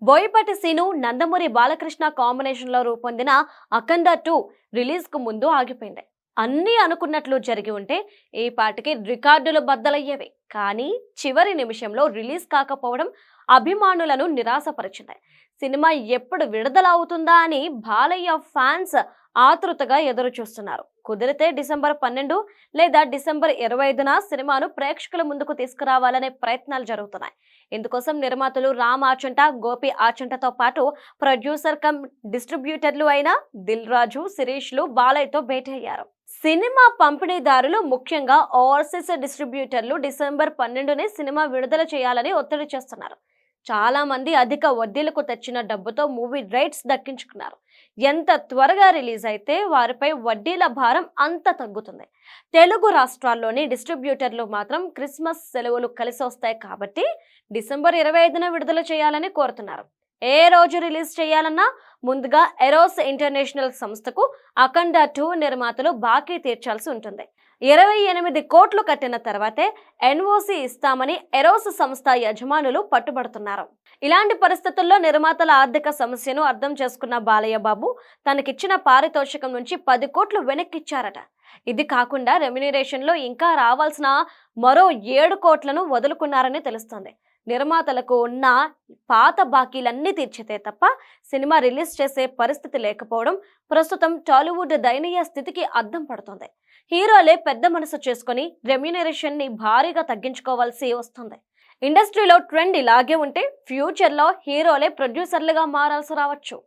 Boyapati scene Nandamuri Balakrishna combination లో రూపొందిన అఖండ 2 release కు ముందు ఆగిపోయింది. అన్నీ అనుకున్నట్లు జరిగి ఉంటే ఈ పాటికి రికార్డులు బద్దలయ్యేవి. కానీ చివరి నిమిషంలో రిలీజ్ కాకపోవడం అభిమానులను నిరాశపరిచింది. సినిమా ఎప్పుడు విడుదల అవుతుందా అని బాలయ్య ఫ్యాన్స్ ఆతృతగా ఎదురు చూస్తున్నారు. కుదిరితే డిసెంబర్ 12 లేదా డిసెంబర్ 25న సినిమాను ప్రేక్షకుల ముందుకు తీసుకురావాలనే ప్రయత్నాలు జరుగుతున్నాయి. ఇందుకోసం నిర్మాతలు రామ్ ఆచంట, గోపి ఆచంటతో పాటు ప్రొడ్యూసర్ కమ్ డిస్ట్రిబ్యూటర్లు అయిన దిల్ రాజు, శిరీష్లు బాలయ్యతో భేటీ అయ్యారు. సినిమా పంపిణీదారులు, ముఖ్యంగా ఓవర్సీస్ డిస్ట్రిబ్యూటర్లు డిసెంబర్ 12నే సినిమా విడుదల చేయాలని ఒత్తిడి చేస్తున్నారు. చాలా మంది అధిక వడ్డీలకు తెచ్చిన డబ్బుతో మూవీ రైట్స్ దక్కించుకున్నారు. ఎంత త్వరగా రిలీజ్ అయితే వారిపై వడ్డీల భారం అంత తగ్గుతుంది. తెలుగు రాష్ట్రాల్లోని డిస్ట్రిబ్యూటర్లు మాత్రం క్రిస్మస్ సెలవులు కలిసి వస్తాయి కాబట్టి డిసెంబర్ 25న విడుదల చేయాలని కోరుతున్నారు. ఏ రోజు రిలీజ్ చేయాలన్నా ముందుగా ఎరోస్ ఇంటర్నేషనల్ సంస్థకు అఖండ 2 నిర్మాతలు బాకీ తీర్చాల్సి ఉంటుంది. 28 కోట్లు కట్టిన తర్వాతే ఎన్ఓసి ఇస్తామని ఎరోస్ సంస్థ యజమానులు పట్టుబడుతున్నారు. ఇలాంటి పరిస్థితుల్లో నిర్మాతల ఆర్థిక సమస్యను అర్థం చేసుకున్న బాలయ్య బాబు తనకిచ్చిన పారితోషికం నుంచి 10 కోట్లు వెనక్కిచ్చారట. ఇది కాకుండా రెమ్యునరేషన్ లో ఇంకా రావాల్సిన మరో 7 కోట్లను వదులుకున్నారని తెలుస్తోంది. నిర్మాతలకు ఉన్న పాత బాకీలన్నీ తీర్చితే తప్ప సినిమా రిలీజ్ చేసే పరిస్థితి లేకపోవడం ప్రస్తుతం టాలీవుడ్ దయనీయ స్థితికి అద్దం పడుతోంది. హీరోలే పెద్ద మనసు చేసుకుని రెమ్యునరేషన్ ని భారీగా తగ్గించుకోవాల్సి వస్తుంది. ఇండస్ట్రీలో ట్రెండ్ ఇలాగే ఉంటే ఫ్యూచర్ లో హీరోలే ప్రొడ్యూసర్లుగా మారాల్సి రావచ్చు.